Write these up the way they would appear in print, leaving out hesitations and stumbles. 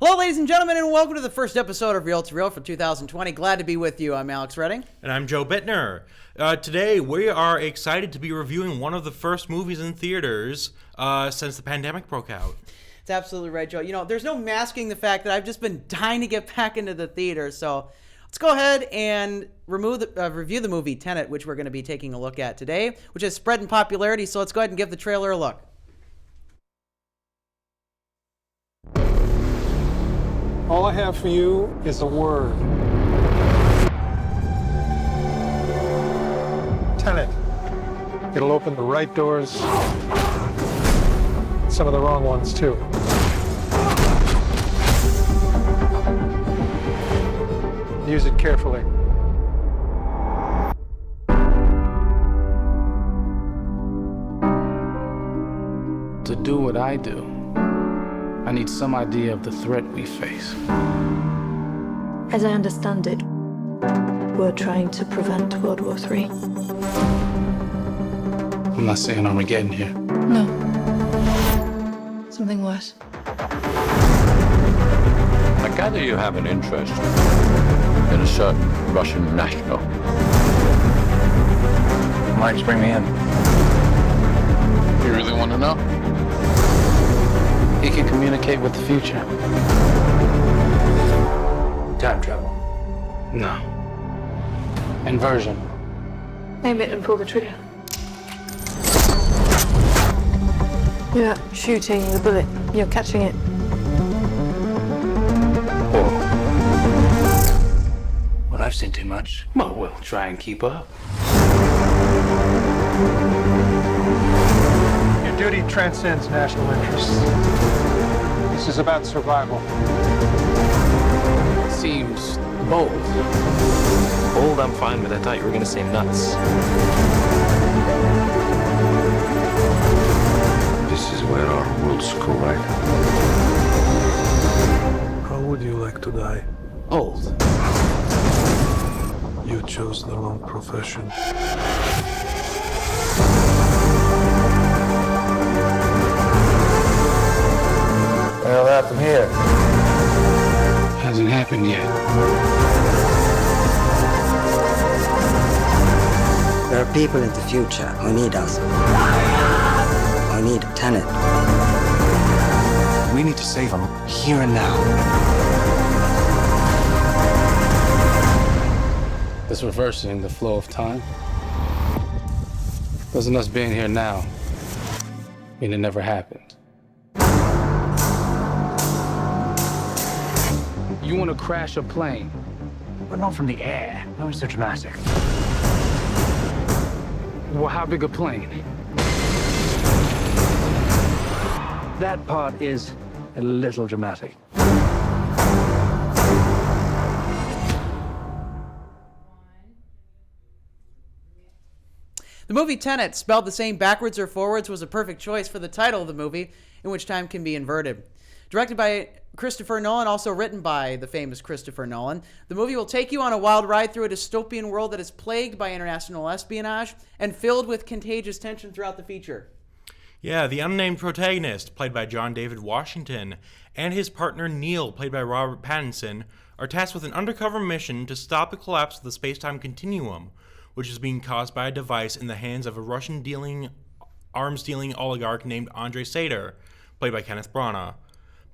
Hello, ladies and gentlemen, and welcome to the first episode of Reel to Reel for 2020. Glad to be with you. I'm Alex Redding. And I'm Joe Bittner. Today, we are excited to be reviewing one of the first movies in theaters since the pandemic broke out. It's absolutely right, Joe. You know, there's no masking the fact that I've just been dying to get back into the theater, so let's go ahead and review the movie Tenet, which we're going to be taking a look at today, which has spread in popularity, so let's go ahead and give the trailer a look. All I have for you is a word. Tenet. It'll open the right doors, some of the wrong ones too. Use it carefully. To do what I do, I need some idea of the threat we face. As I understand it, we're trying to prevent World War III. I'm not saying Armageddon here. No. Something worse. I gather you have an interest in a certain Russian national. Why'd you bring me in? You really want to know? He can communicate with the future. Time travel. No. Inversion. Aim it and pull the trigger. You're not shooting the bullet, you're catching it. Well, I've seen too much. Well, we'll try and keep up. Your duty transcends national interests. This is about survival. Seems bold. Bold, I'm fine with. I thought you were going to say nuts. This is where our worlds collide. How would you like to die? Old. You chose the wrong profession. What'll happen here? Hasn't happened yet. There are people in the future who need us. Who need Tenet. We need to save them here and now. This reversing the flow of time. Doesn't us being here now mean it never happened? You want to crash a plane? But not from the air. That was so dramatic. Well, how big a plane? That part is a little dramatic. The movie Tenet, spelled the same backwards or forwards, was a perfect choice for the title of the movie, in which time can be inverted. Directed by Christopher Nolan, also written by the famous Christopher Nolan, the movie will take you on a wild ride through a dystopian world that is plagued by international espionage and filled with contagious tension throughout the feature. Yeah, the unnamed protagonist, played by John David Washington, and his partner Neil, played by Robert Pattinson, are tasked with an undercover mission to stop the collapse of the space-time continuum, which is being caused by a device in the hands of a Russian arms-dealing oligarch named Andrei Sater, played by Kenneth Branagh.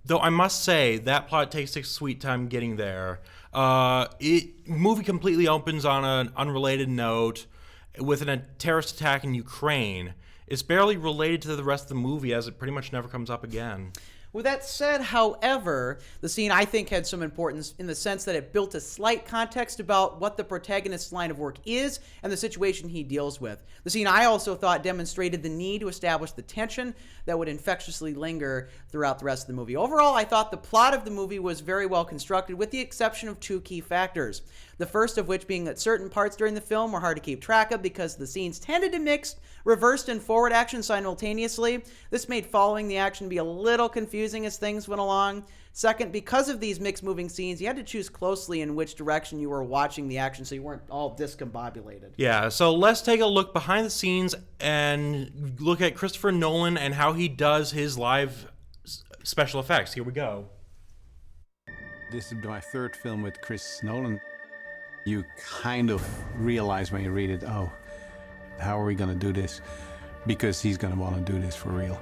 Though I must say, that plot takes a sweet time getting there. Movie completely opens on an unrelated note with a terrorist attack in Ukraine. It's barely related to the rest of the movie, as it pretty much never comes up again. With that said, however, the scene I think had some importance in the sense that it built a slight context about what the protagonist's line of work is and the situation he deals with. The scene I also thought demonstrated the need to establish the tension that would infectiously linger throughout the rest of the movie. Overall, I thought the plot of the movie was very well constructed, with the exception of two key factors. The first of which being that certain parts during the film were hard to keep track of because the scenes tended to mix reversed and forward action simultaneously. This made following the action be a little confusing as things went along. Second, because of these mixed moving scenes, you had to choose closely in which direction you were watching the action so you weren't all discombobulated. Yeah, so let's take a look behind the scenes and look at Christopher Nolan and how he does his live special effects. Here we go. This is my third film with Chris Nolan. You kind of realize when you read it, oh, how are we going to do this? Because he's going to want to do this for real.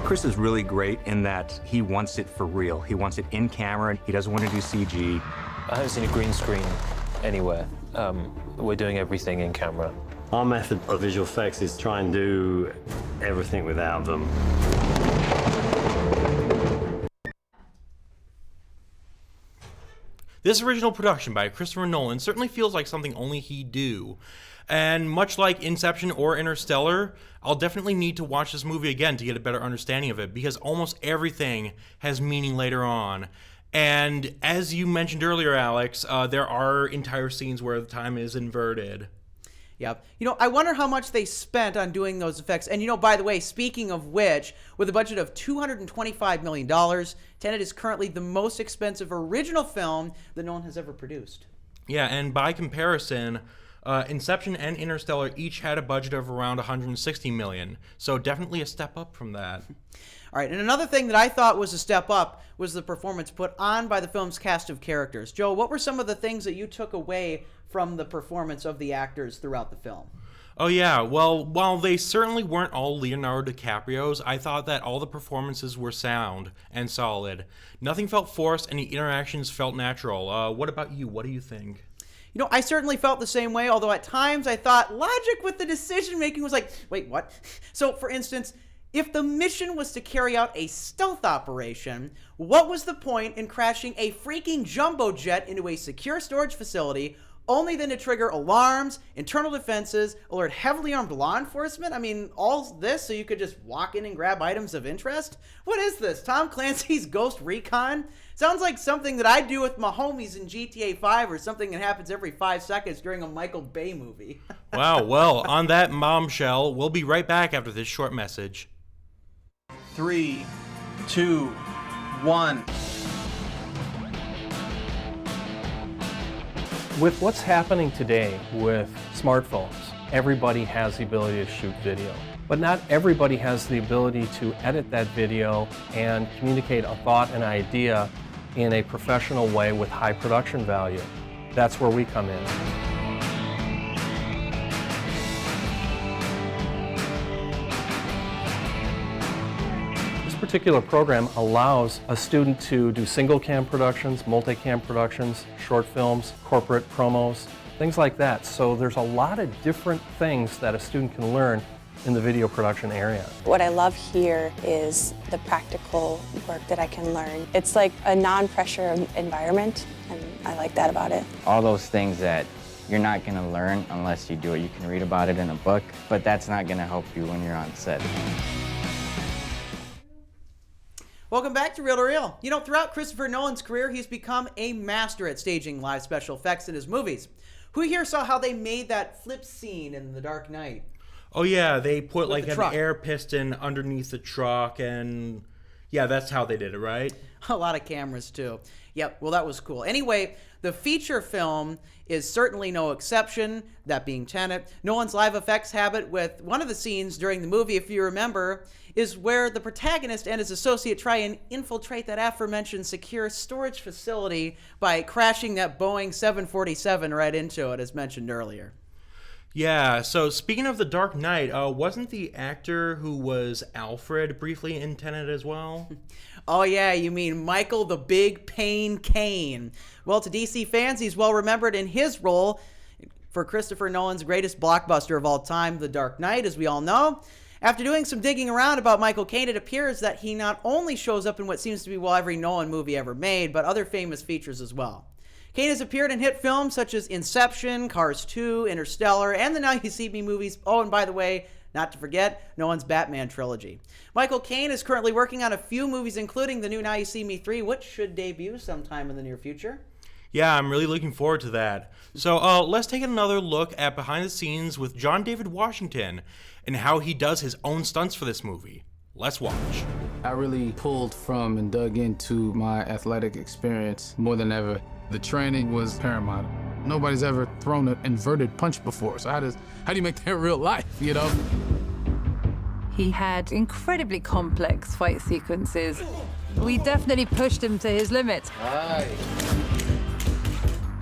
Chris is really great in that he wants it for real. He wants it in camera. He doesn't want to do CG. I haven't seen a green screen anywhere. We're doing everything in camera. Our method of visual effects is try and do everything without them. This original production by Christopher Nolan certainly feels like something only he'd do. And much like Inception or Interstellar, I'll definitely need to watch this movie again to get a better understanding of it, because almost everything has meaning later on. And as you mentioned earlier, Alex, there are entire scenes where the time is inverted. Yeah. I wonder how much they spent on doing those effects. And, by the way, speaking of which, with a budget of $225 million, Tenet is currently the most expensive original film that Nolan has ever produced. Yeah, and by comparison, Inception and Interstellar each had a budget of around $160 million. So definitely a step up from that. All right, and another thing that I thought was a step up was the performance put on by the film's cast of characters. Joe, what were some of the things that you took away from the performance of the actors throughout the film? Oh yeah, well, while they certainly weren't all Leonardo DiCaprio's, I thought that all the performances were sound and solid. Nothing felt forced, and the interactions felt natural. What about you? What do you think? I certainly felt the same way, although at times I thought logic with the decision-making was like, wait, what? So, for instance, if the mission was to carry out a stealth operation, what was the point in crashing a freaking jumbo jet into a secure storage facility, only then to trigger alarms, internal defenses, alert heavily armed law enforcement? I mean, all this so you could just walk in and grab items of interest? What is this, Tom Clancy's Ghost Recon? Sounds like something that I'd do with my homies in GTA 5 or something that happens every 5 seconds during a Michael Bay movie. Wow, well, on that bombshell, we'll be right back after this short message. 3, 2, 1. With what's happening today with smartphones, everybody has the ability to shoot video. But not everybody has the ability to edit that video and communicate a thought and idea in a professional way with high production value. That's where we come in. This particular program allows a student to do single cam productions, multicam productions, short films, corporate promos, things like that. So there's a lot of different things that a student can learn in the video production area. What I love here is the practical work that I can learn. It's like a non-pressure environment, and I like that about it. All those things that you're not going to learn unless you do it. You can read about it in a book, but that's not going to help you when you're on set. Welcome back to Reel to Reel. Throughout Christopher Nolan's career, he's become a master at staging live special effects in his movies. Who here saw how they made that flip scene in The Dark Knight? Oh yeah, they put like an truck. air piston underneath the truck, and yeah, that's how they did it, right? A lot of cameras too. Yep, well that was cool. Anyway, the feature film is certainly no exception, that being Tenet. Nolan's live effects habit with one of the scenes during the movie, if you remember, is where the protagonist and his associate try and infiltrate that aforementioned secure storage facility by crashing that Boeing 747 right into it, as mentioned earlier. Yeah, so speaking of The Dark Knight, wasn't the actor who was Alfred briefly in Tenet as well? Oh yeah, you mean Michael the Big Pain Caine. Well, to DC fans, he's well remembered in his role for Christopher Nolan's greatest blockbuster of all time, The Dark Knight, as we all know. After doing some digging around about Michael Caine, it appears that he not only shows up in what seems to be, every Nolan movie ever made, but other famous features as well. Caine has appeared in hit films such as Inception, Cars 2, Interstellar, and the Now You See Me movies. Oh, and by the way, not to forget, Nolan's Batman trilogy. Michael Caine is currently working on a few movies, including the new Now You See Me 3, which should debut sometime in the near future. Yeah, I'm really looking forward to that. So let's take another look at behind the scenes with John David Washington and how he does his own stunts for this movie. Let's watch. I really pulled from and dug into my athletic experience more than ever. The training was paramount. Nobody's ever thrown an inverted punch before, so how do you make that real life, He had incredibly complex fight sequences. We definitely pushed him to his limits.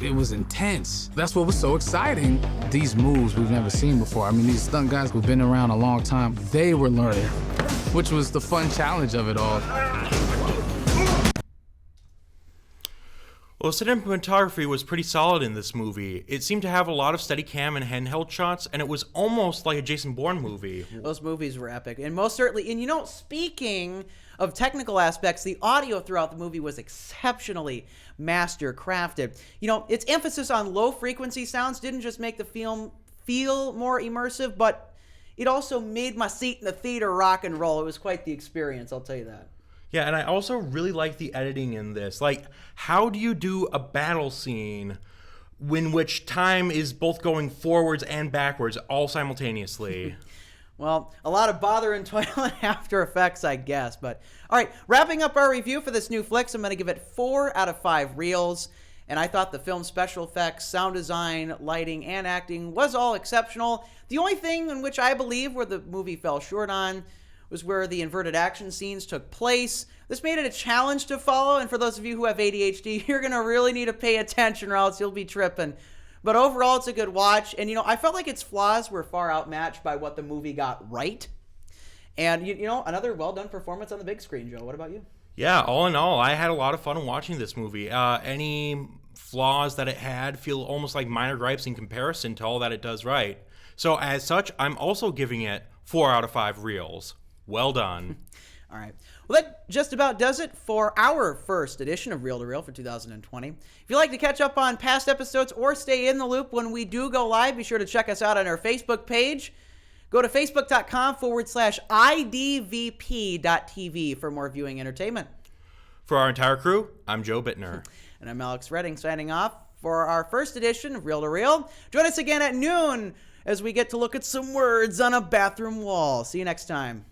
It was intense. That's what was so exciting. These moves we've never seen before. I mean, these stunt guys who've been around a long time, they were learning, which was the fun challenge of it all. Well, cinematography was pretty solid in this movie. It seemed to have a lot of Steadicam and handheld shots, and it was almost like a Jason Bourne movie. Those movies were epic, and most certainly, and you know, speaking of technical aspects, the audio throughout the movie was exceptionally master crafted. You know, its emphasis on low frequency sounds didn't just make the film feel more immersive, but it also made my seat in the theater rock and roll. It was quite the experience, I'll tell you that. Yeah, and I also really like the editing in this. Like, how do you do a battle scene in which time is both going forwards and backwards all simultaneously? Well, a lot of bother and toil in After Effects, I guess. But, all right, wrapping up our review for this new flicks, I'm going to give it 4 out of 5 reels. And I thought the film's special effects, sound design, lighting, and acting was all exceptional. The only thing in which I believe where the movie fell short on was where the inverted action scenes took place. This made it a challenge to follow, and for those of you who have ADHD, you're going to really need to pay attention or else you'll be tripping. But overall, it's a good watch, and, you know, I felt like its flaws were far outmatched by what the movie got right. And, you know, another well-done performance on the big screen, Joe. What about you? Yeah, all in all, I had a lot of fun watching this movie. Any flaws that it had feel almost like minor gripes in comparison to all that it does right. So as such, I'm also giving it 4 out of 5 reels. Well done. All right. Well, that just about does it for our first edition of Reel to Reel for 2020. If you'd like to catch up on past episodes or stay in the loop when we do go live, be sure to check us out on our Facebook page. Go to facebook.com/idvp.tv for more viewing entertainment. For our entire crew, I'm Joe Bittner. And I'm Alex Redding signing off for our first edition of Reel to Reel. Join us again at noon as we get to look at some words on a bathroom wall. See you next time.